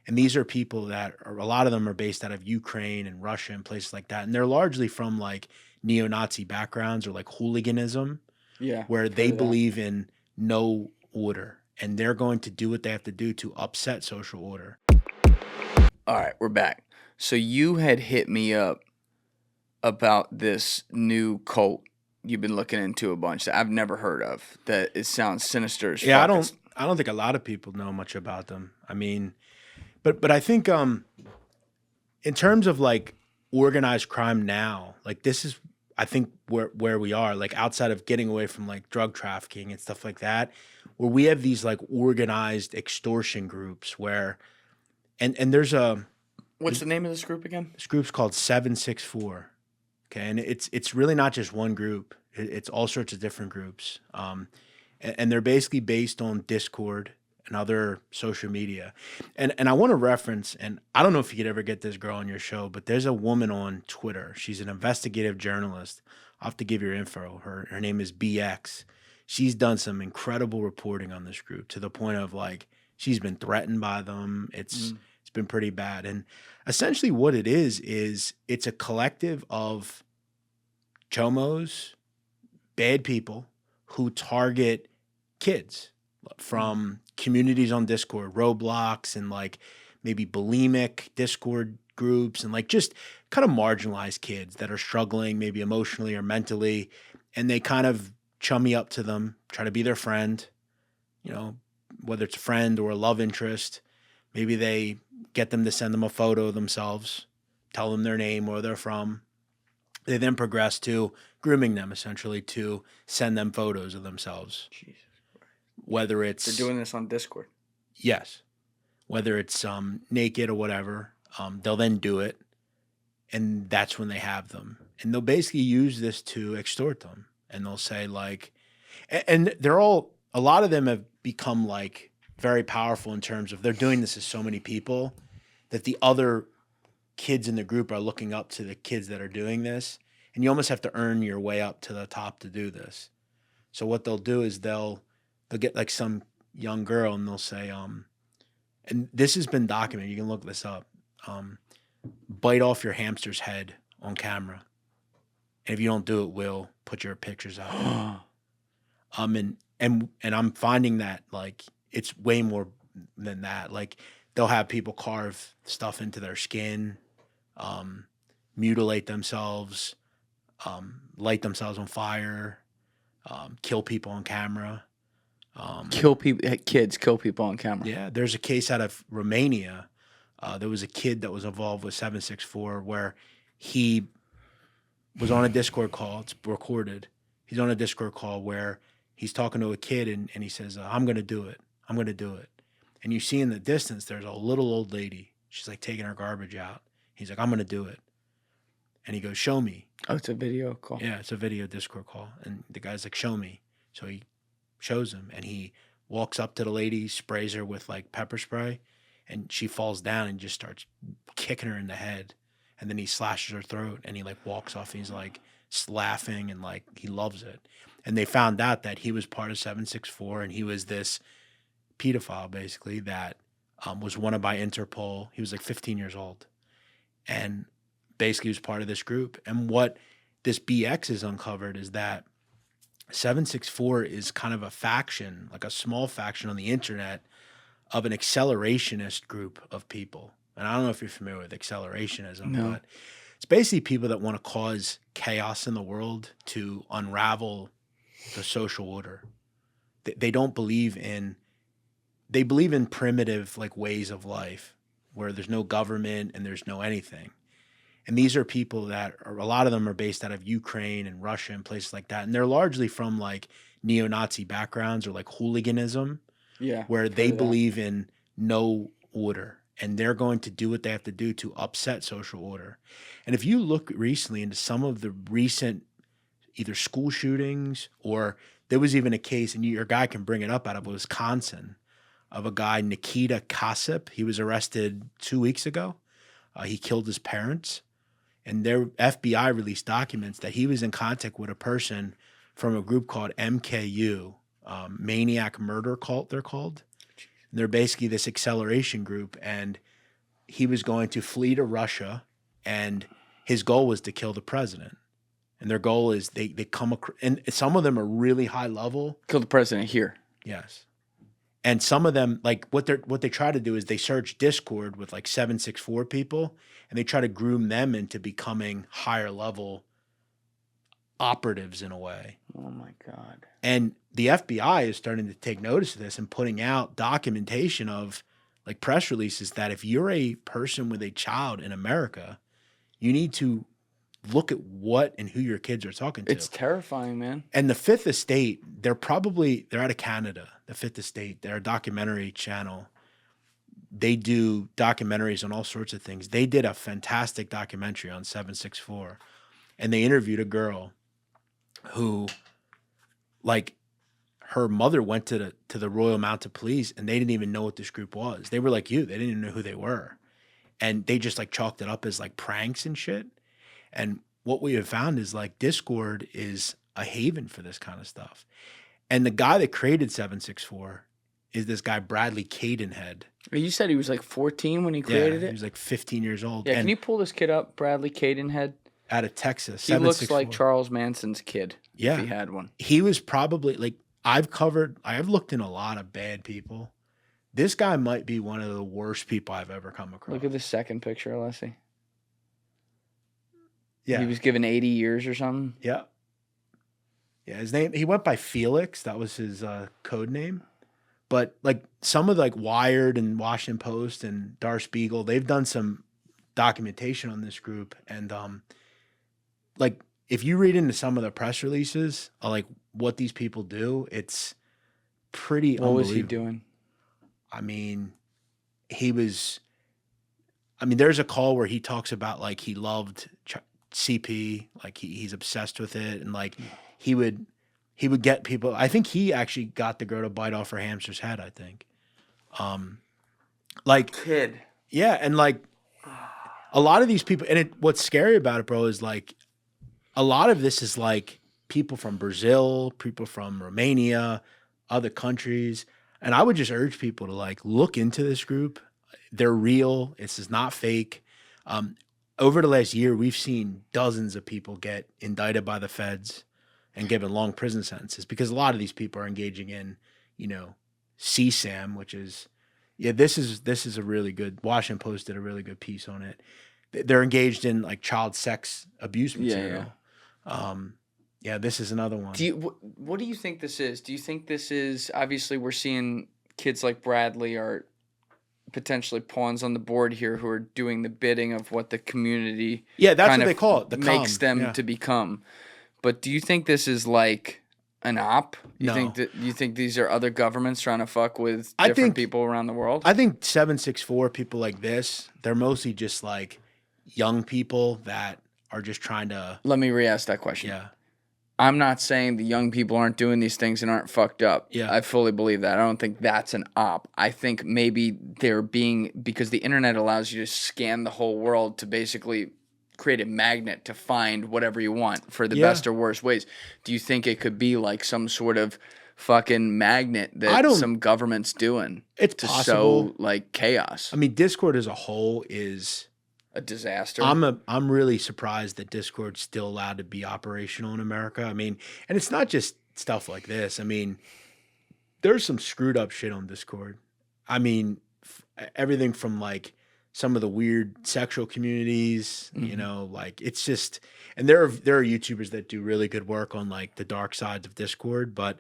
And these are people that are, a lot of them are based out of Ukraine and Russia and places like that. And they're largely from like neo-Nazi backgrounds or like hooliganism, Yeah, where I've they heard of that. believe in no order and they're going to do what they have to do to upset social order. All right, we're back. So you had hit me up about this new cult you've been looking into a bunch that I've never heard of. That it sounds sinister as Yeah, I fuck. don't I don't think a lot of people know much about them. I mean, but I think in terms of like organized crime now, like this is I think where we are, like outside of getting away from like drug trafficking and stuff like that, where we have these like organized extortion groups where and What's the name of this group again? this group's called 764. Okay, and it's really not just one group. It's all sorts of different groups. And they're basically based on Discord and other social media. And I want to reference, and I don't know if you could ever get this girl on your show, but there's a woman on Twitter. She's an investigative journalist. I'll have to give your info. Her name is BX. She's done some incredible reporting on this group to the point of like she's been threatened by them. It's been pretty bad. And essentially what it is it's a collective of chomos, bad people who target kids from communities on Discord, Roblox, and like maybe bulimic Discord groups, and like just kind of marginalized kids that are struggling, maybe emotionally or mentally. And they kind of chummy up to them, try to be their friend, you know, whether it's a friend or a love interest. Maybe they get them to send them a photo of themselves, tell them their name, where they're from. They then progress to grooming them essentially to send them photos of themselves, Jesus. whether it's They're doing this on Discord. yes, whether it's naked or whatever. They'll then do it, and that's when they have them, and they'll basically use this to extort them. And they'll say like, and they're all a lot of them have become like very powerful in terms of they're doing this to so many people that the other kids in the group are looking up to the kids that are doing this, and you almost have to earn your way up to the top to do this. So what they'll do is they'll get like some young girl and they'll say and this has been documented, you can look this up, bite off your hamster's head on camera, and if you don't do it, we'll put your pictures out there. And I'm finding that like it's way more than that. Like they'll have people carve stuff into their skin, mutilate themselves, light themselves on fire, kill people on camera. Kill people, kids kill people on camera. Yeah, there's a case out of Romania. There was a kid that was involved with 764 where he was on a Discord call. It's recorded. He's on a Discord call where he's talking to a kid and he says, I'm going to do it. I'm going to do it. And you see in the distance, there's a little old lady. She's like taking her garbage out. He's like, I'm going to do it. And he goes, show me. Oh, it's a video call. Yeah, it's a video Discord call. And the guy's like, show me. So he shows him and he walks up to the lady, sprays her with like pepper spray, and she falls down and just starts kicking her in the head. And then he slashes her throat and he like walks off. And he's like laughing and like he loves it. And they found out that he was part of 764 and he was this pedophile basically that was wanted by Interpol. He was like 15 years old and basically was part of this group. And what this BX has uncovered is that 764 is kind of a faction, like a small faction on the internet of an accelerationist group of people. And I don't know if you're familiar with accelerationism, No. but it's basically people that want to cause chaos in the world to unravel the social order. They don't believe in, they believe in primitive like ways of life where there's no government and there's no anything. And these are people that are, a lot of them are based out of Ukraine and Russia and places like that. And they're largely from like neo-Nazi backgrounds or like hooliganism, Yeah. where I've they heard of that. believe in no order and they're going to do what they have to do to upset social order. And if you look recently into some of the recent either school shootings or there was even a case, and your guy can bring it up, out of Wisconsin, of a guy, Nikita Kasip. He was arrested 2 weeks ago. He killed his parents. And their FBI released documents that he was in contact with a person from a group called MKU, Maniac Murder Cult, they're called. and they're basically this acceleration group, and he was going to flee to Russia, and his goal was to kill the president. And their goal is they come and some of them are really high level. Kill the president here. Yes. And some of them, like what they try to do is they search Discord with like 764 people, and they try to groom them into becoming higher level operatives in a way. Oh my God. And the FBI is starting to take notice of this and putting out documentation of like press releases that if you're a person with a child in America, you need to look at what and who your kids are talking to. It's terrifying, man. And the Fifth Estate, they're out of Canada. The Fifth Estate, they're a documentary channel. They do documentaries on all sorts of things. They did a fantastic documentary on 764, and they interviewed a girl who, like, her mother went to the Royal Mounted Police, and they didn't even know what this group was. They were like you. They didn't even know who they were. And they just like chalked it up as like pranks and shit. And what we have found is like Discord is a haven for this kind of stuff. And the guy that created 764 is this guy, Bradley Cadenhead. You said he was like 14 when he created it? He was like 15 years old. Yeah, and can you pull this kid up, Bradley Cadenhead? out of Texas. He looks like Charles Manson's kid. Yeah. If he had one. He was probably like, I've looked in a lot of bad people. This guy might be one of the worst people I've ever come across. Look at the second picture, Alessi. Yeah. He was given 80 years or something. Yeah. Yeah. His name, he went by Felix. That was his code name. But like some of the like Wired and Washington Post and Der Spiegel, they've done some documentation on this group. And like if you read into some of the press releases, like what these people do, it's pretty unbelievable. What was he doing? I mean, there's a call where he talks about like he loved CP, like he's obsessed with it, and like he would get people. I think he actually got the girl to bite off her hamster's head. I think, like Kid. yeah, and like a lot of these people, and what's scary about it, bro, is like a lot of this is like people from Brazil, people from Romania, other countries. And I would just urge people to like look into this group. They're real. This is not fake. Over the last year, we've seen dozens of people get indicted by the feds and given long prison sentences because a lot of these people are engaging in, CSAM, which is, this is a really good, Washington Post did a really good piece on it. They're engaged in like child sex abuse material. Yeah, this is another one. What do you think this is? Do you think this is, obviously we're seeing kids like Bradley are potentially pawns on the board here who are doing the bidding of what the community that's what they call it, makes them to become. But do you think this is like an op? No. You think these are other governments trying to fuck with different people around the world? I think 764 people like this, they're mostly just like young people that are just trying to... Let me re-ask that question. Yeah. I'm not saying the young people aren't doing these things and aren't fucked up. Yeah. I fully believe that. I don't think that's an op. I think maybe they're being, because the internet allows you to scan the whole world to basically create a magnet to find whatever you want for the best or worst ways. Do you think it could be like some sort of fucking magnet that some government's doing? It's to possible. sow like chaos. I mean, Discord as a whole is... a disaster. I'm really surprised that Discord's still allowed to be operational in America. I mean, and it's not just stuff like this. I mean, there's some screwed up shit on Discord. I mean, everything from like some of the weird sexual communities, like it's just, and there are YouTubers that do really good work on like the dark sides of Discord, but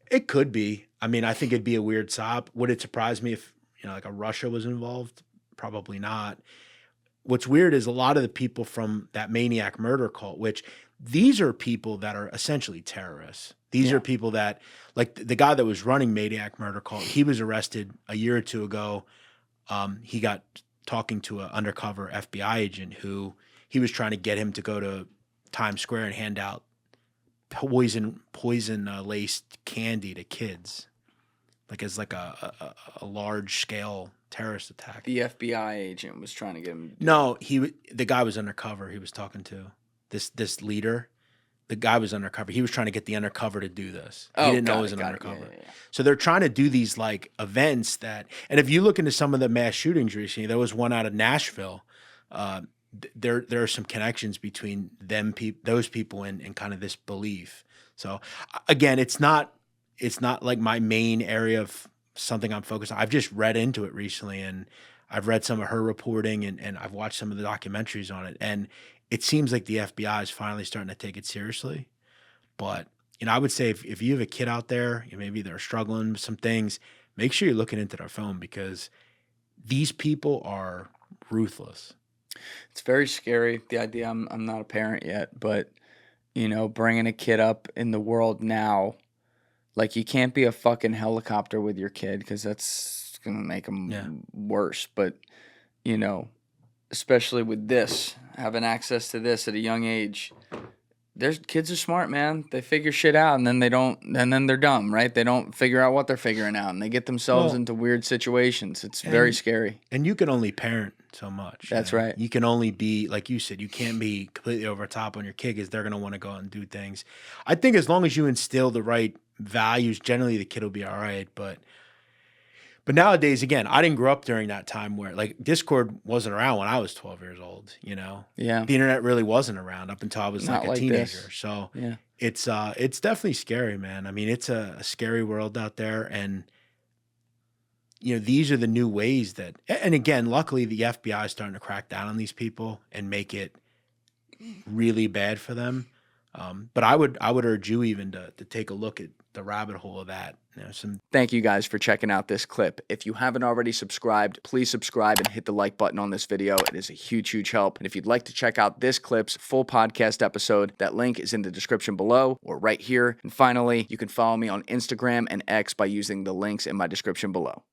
it could be. I mean, I think it'd be a weird sop. Would it surprise me if, like a Russia was involved? Probably not. What's weird is a lot of the people from that Maniac murder cult, which these are people that are essentially terrorists. These are people that, like the guy that was running Maniac murder cult, he was arrested a year or two ago. He got talking to an undercover FBI agent who he was trying to get him to go to Times Square and hand out poison laced candy to kids, like as like a large scale terrorist attack. The FBI agent was trying to get him. No, the guy was undercover. He was talking to this leader, the guy was undercover. He was trying to get the undercover to do this. He Oh, didn't know got it was it, an got it. undercover. Yeah. So they're trying to do these like events that, and if you look into some of the mass shootings recently, there was one out of Nashville. There are some connections between those people and kind of this belief. So again, it's not like my main area of something I'm focused on. I've just read into it recently, and I've read some of her reporting, and I've watched some of the documentaries on it, and it seems like the FBI is finally starting to take it seriously. But I would say if you have a kid out there, maybe they're struggling with some things, make sure you're looking into their phone, because these people are ruthless. It's very scary. The idea, I'm not a parent yet, but bringing a kid up in the world now, like, you can't be a fucking helicopter with your kid, because that's gonna make them worse. But especially with this, having access to this at a young age, there's kids are smart, man. They figure shit out, and then then they're dumb, right? They don't figure out what they're figuring out, and they get themselves into weird situations. It's very scary. And you can only parent so much. That's right. You can only be, like you said, you can't be completely over top on your kid, because they're going to want to go out and do things. I think as long as you instill the right values, generally the kid will be all right. But nowadays, again, I didn't grow up during that time where, like, Discord wasn't around when I was 12 years old, Yeah. The internet really wasn't around up until I was Not like a like teenager. this. So Yeah. it's definitely scary, man. I mean, it's a scary world out there. And, these are the new ways that, and again, luckily the FBI is starting to crack down on these people and make it really bad for them. But I would urge you even to take a look at the rabbit hole of that. Thank you guys for checking out this clip. If you haven't already subscribed, please subscribe and hit the like button on this video. It is a huge, huge help. And if you'd like to check out this clip's full podcast episode, that link is in the description below or right here. And finally, you can follow me on Instagram and X by using the links in my description below.